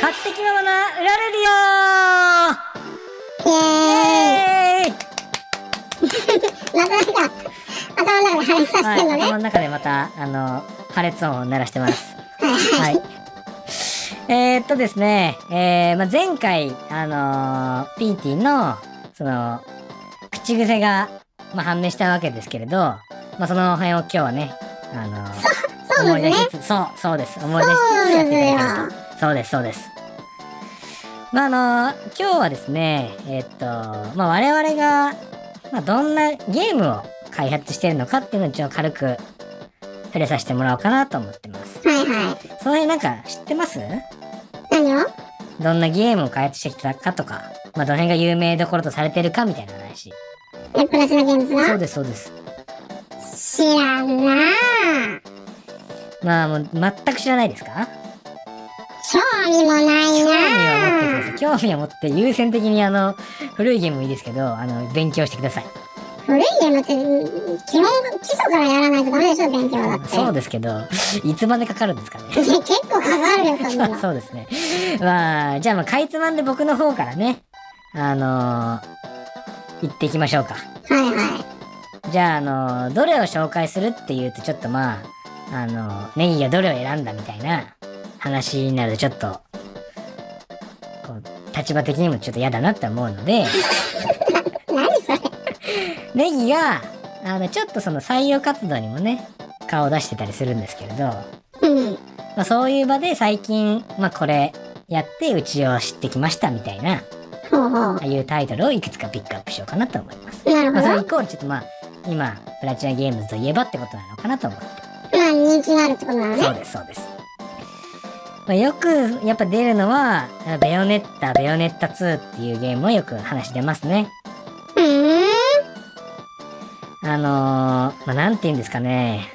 勝手気ままな裏レディオー。イエーイ。またなんか、頭の中で破裂させてんのね。頭の中でまた、破裂音を鳴らしてます。はい。ですね、前回、ピーティの、口癖が、判明したわけですけれど、その辺を今日はね、思い出しつつ、そうです。思い出しつつやっていただけると。そうです、そうです。今日はですね、我々が、どんなゲームを開発してるのかっていうのをちょっと軽く触れさせてもらおうかなと思ってます。はいはい。その辺なんか知ってます？何を？どんなゲームを開発してきたかとか、どの辺が有名どころとされてるかみたいな話。プラチナゲームズの？そうです、そうです。知らんなぁ。もう全く知らないですか？興味もないなぁ。興味を持ってください。興味を持って優先的に古いゲームもいいですけど、勉強してください。古いゲームって基礎からやらないとダメでしょ、勉強だって。そうですけど、いつまでかかるんですかね。結構かかるよ、そんなの。そうですね。じゃあかいつまんで僕の方からね、言っていきましょうか。はいはい。じゃあどれを紹介するっていうとちょっとネギがどれを選んだみたいな話になるとちょっと、立場的にもちょっと嫌だなって思うので、何それ？ネギが、ちょっと採用活動にもね、顔を出してたりするんですけれど、そういう場で最近、これやってうちを知ってきましたみたいな、ああいうタイトルをいくつかピックアップしようかなと思います。なるほど。それイコールちょっと今、プラチナゲームズといえばってことなのかなと思って。人気があるってことなのね。そうです、そうです。よくやっぱ出るのは、ベヨネッタ2っていうゲームもよく話出ますね。なんて言うんですかね。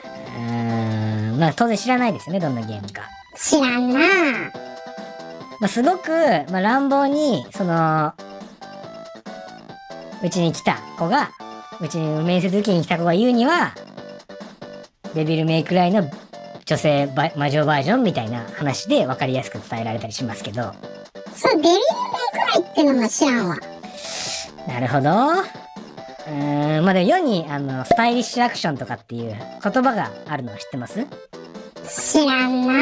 当然知らないですよね、どんなゲームか。知らんなぁ。すごく、乱暴に、うちに来た子が、うちに面接受けに来た子が言うには、デビルメイクライの女性魔女バージョンみたいな話で分かりやすく伝えられたりしますけど。そう、デビルメイクライってのも知らんわ。なるほど。でも世に、スタイリッシュアクションとかっていう言葉があるのは知ってます？知らんな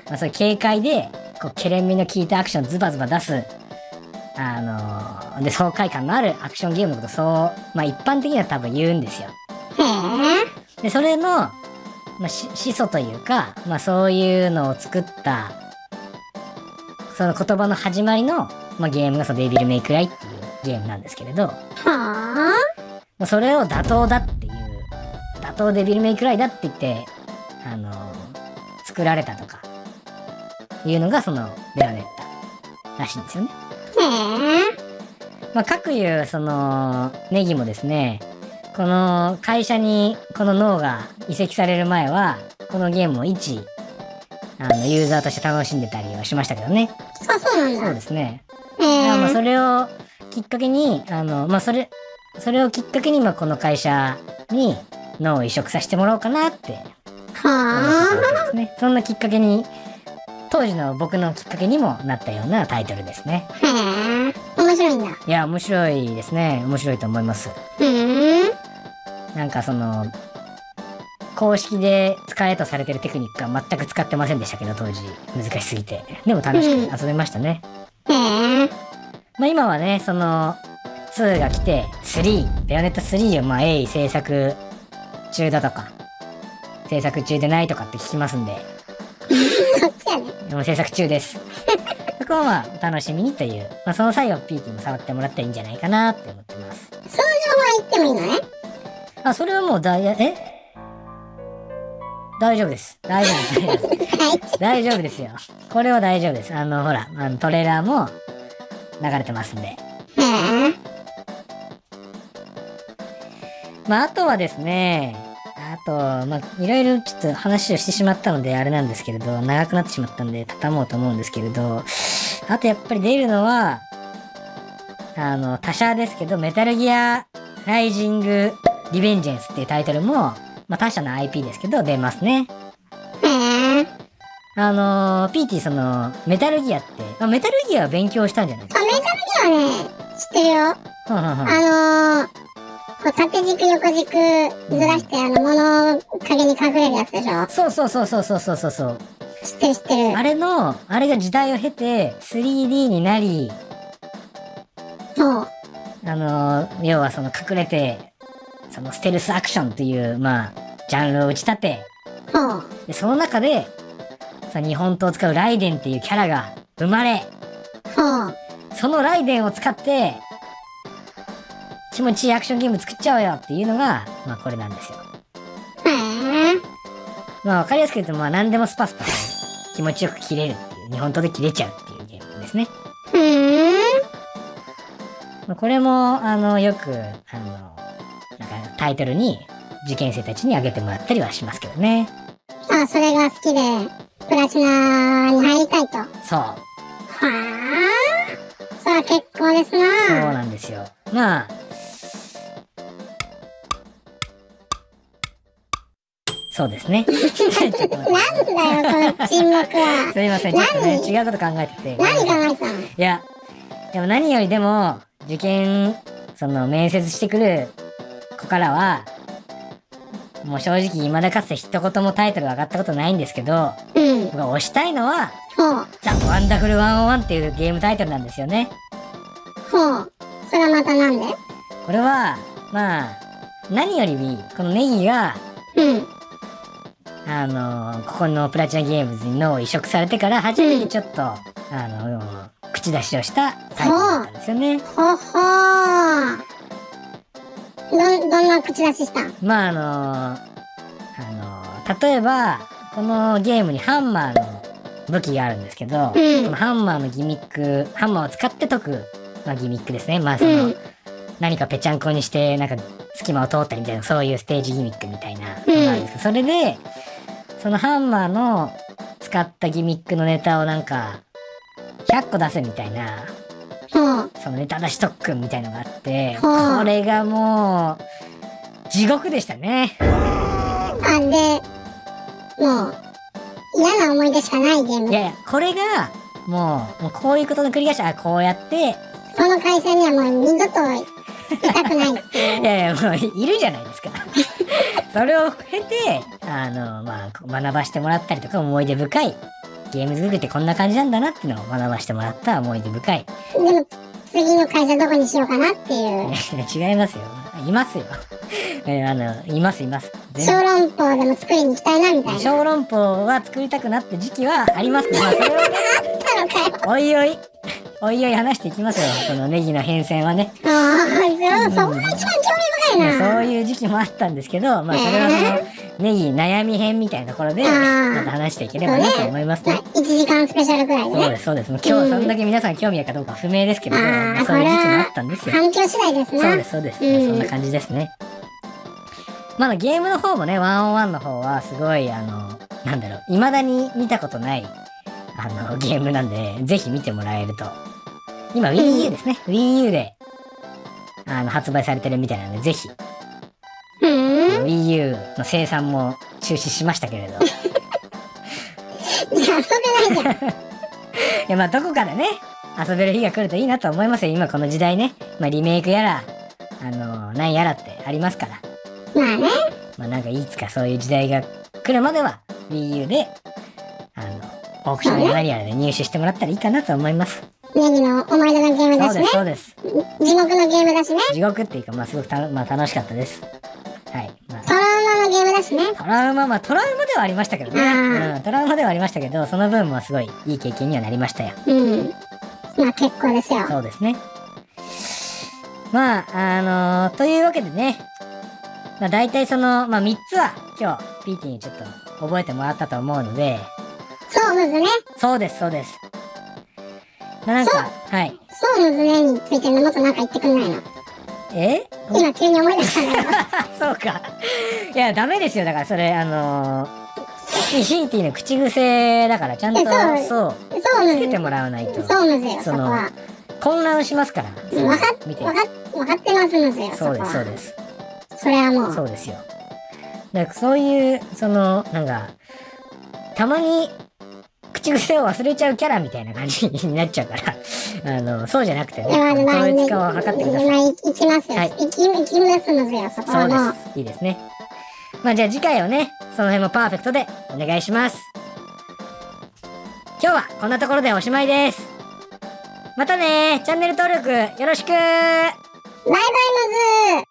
ぁ。そういう軽快で、ケレン味の効いたアクションズバズバ出す、で、爽快感のあるアクションゲームのことそう、一般的には多分言うんですよ。へで、それの、始祖というか、そういうのを作った、その言葉の始まりの、ゲームがデビルメイクライっていうゲームなんですけれど、それを妥当だっていう、妥当デビルメイクライだって言って、作られたとか、いうのがベヨネッタらしいんですよね。各いうネギもですね、この会社にこの脳が移籍される前は、このゲームを一、ユーザーとして楽しんでたりはしましたけどね。あ、そうなんだ。そうですね。それをきっかけに、それをきっかけに、この会社に脳を移植させてもらおうかなって思ってたわけですね。そんなきっかけに、当時の僕のきっかけにもなったようなタイトルですね。へぇー。面白いんだ。いや、面白いですね。面白いと思います。なんか公式で使えとされてるテクニックは全く使ってませんでしたけど、当時難しすぎて。でも楽しく遊べましたね。へぇー。今はね、2が来て、ベヨネッタ3を鋭意制作中だとか、制作中でないとかって聞きますんで。そっちやね。でも制作中です。そこはお楽しみにという、その際は PT も触ってもらったらいいんじゃないかなって思ってます。その情報は言ってもいいのね。それはもう大丈夫です。大丈夫です。大丈夫ですよ。これは大丈夫です。ほら、トレーラーも流れてますんで。あとはですね、いろいろちょっと話をしてしまったのであれなんですけれど、長くなってしまったんで畳もうと思うんですけれど、あとやっぱり出るのは、他社ですけど、メタルギアライジングリベンジェンスっていうタイトルも、他社の IP ですけど出ますね。PT その、メタルギアって、メタルギアは勉強したんじゃないですか？メタルギアはね、知ってるよ。こう縦軸横軸ずらして物陰に隠れるやつでしょ？そうそうそうそうそうそうそうそう。知ってる知ってる。あれが時代を経て 3D になり、そう。要はその隠れて、そのステルスアクションっていう、まあ、ジャンルを打ち立て、そう。で、その中で、その日本刀を使うライデンっていうキャラが生まれ、そう。そのライデンを使って、気持ちいいアクションゲーム作っちゃおうよっていうのが、まあこれなんですよ。へえ。まあわかりやすく言うと、まあ何でもスパスパ気持ちよく切れるっていう、日本刀で切れちゃうっていうゲームですね。まあこれも、よく、なんかタイトルに受験生たちにあげてもらったりはしますけどね。あ、それが好きで、プラチナに入りたいと。そう。はあ。それは結構ですな。そうなんですよ。まあ、そうですね。ちょっと待って。なんだよ、この沈黙は。すいません、ちょっとね、違うこと考えてて。何考えてたの？いや、でも何よりでも、受験、その面接してくる子からは、もう正直未だかつて一言もタイトル上がったことないんですけど、うん。僕が推したいのは、ほう。ザ・ワンダフル101っていうゲームタイトルなんですよね。ほう。それはまたなんで？これは、まあ、何よりこのネギが、うん。ここのプラチナゲームズに脳を移植されてから初めてちょっと、口出しをしたタイトルだったんですよね。ほほー。どんな口出ししたん？まあ例えば、このゲームにハンマーの武器があるんですけど、このハンマーのギミック、ハンマーを使って解く、まあ、ギミックですね。まあ何かぺちゃんこにして、なんか隙間を通ったりみたいな、そういうステージギミックみたいなのがあるんですけど、それで、そのハンマーの使ったギミックのネタをなんか、100個出せみたいな、そのネタ出し特訓みたいのがあって、これがもう、地獄でしたね。あ、で、もう、嫌な思い出しかないゲーム。いやいや、これが、もうこういうことの繰り返し、こうやって、この会社にはもう二度といたくないっていう。いやいや、もういるじゃないですか。それを経て、まあ、学ばしてもらったりとか、思い出深い。ゲーム作りってこんな感じなんだなっていうのを学ばしてもらった思い出深い。でも、次の会社どこにしようかなっていう。違いますよ。いますよ。います。小籠包でも作りに行きたいな、みたいな。小籠包は作りたくなった時期はありますけど、まあ、それはね、おいおい話していきますよ。そのネギの変遷はね。ああ、そんな一番興味深いな。そういう時期もあったんですけど、まあそれはその、ネギ悩み編みたいなところで、また話していければなと思いますね。1時間スペシャルくらいでね。そうです。もう今日そんだけ皆さん興味あるかどうか不明ですけれど、まあそういう時期もあったんですよ。環境次第ですね。そうです。そんな感じですね。まだゲームの方もね、101の方はすごい、なんだろう、未だに見たことない、ゲームなんで、ぜひ見てもらえると。今 Wii U ですね。Wii U で、発売されてるみたいなので、ぜひ。Wii U の生産も中止しましたけれど。遊べないじゃん。いや、まあどこかでね、遊べる日が来るといいなと思いますよ。今この時代ね。まあリメイクやら、なんやらってありますから。まあね。まあなんかいつかそういう時代が来るまでは Wii U で、オークションや何やらで入手してもらったらいいかなと思います。ネギの思い出のゲームだしね。そうです。地獄のゲームだしね。地獄っていうか、まあすごく楽しかったです。はい。まあ、トラウマのゲームだしね。トラウマではありましたけどね。トラウマではありましたけど、その分もすごいいい経験にはなりましたよ。まあ結構ですよ。そうですね。まあ、というわけでね、まあ大体その、まあ3つは今日 PT にちょっと覚えてもらったと思うので、そうむずね。そうです。まあなんか、はい。そうむずねについてもっとなんか言ってくんないの？今急に思い出したんだよ。そうか。いや、ダメですよ。だからそれ、PT の口癖だからちゃんと、そうつけてもらわないと。そうむずよ、そこは。混乱しますから。わかってますむずよ、そうです。それはもう。そうですよ。だからそういう、なんか、たまに、口癖を忘れちゃうキャラみたいな感じになっちゃうから、そうじゃなくてね、いや、統一化を図ってください。行きますよ。はい行きますよ、そこはもう。そうです。いいですね。まあじゃあ次回をね、その辺もパーフェクトでお願いします。今日はこんなところでおしまいです。またねー。チャンネル登録よろしくー。バイバイ、モズー。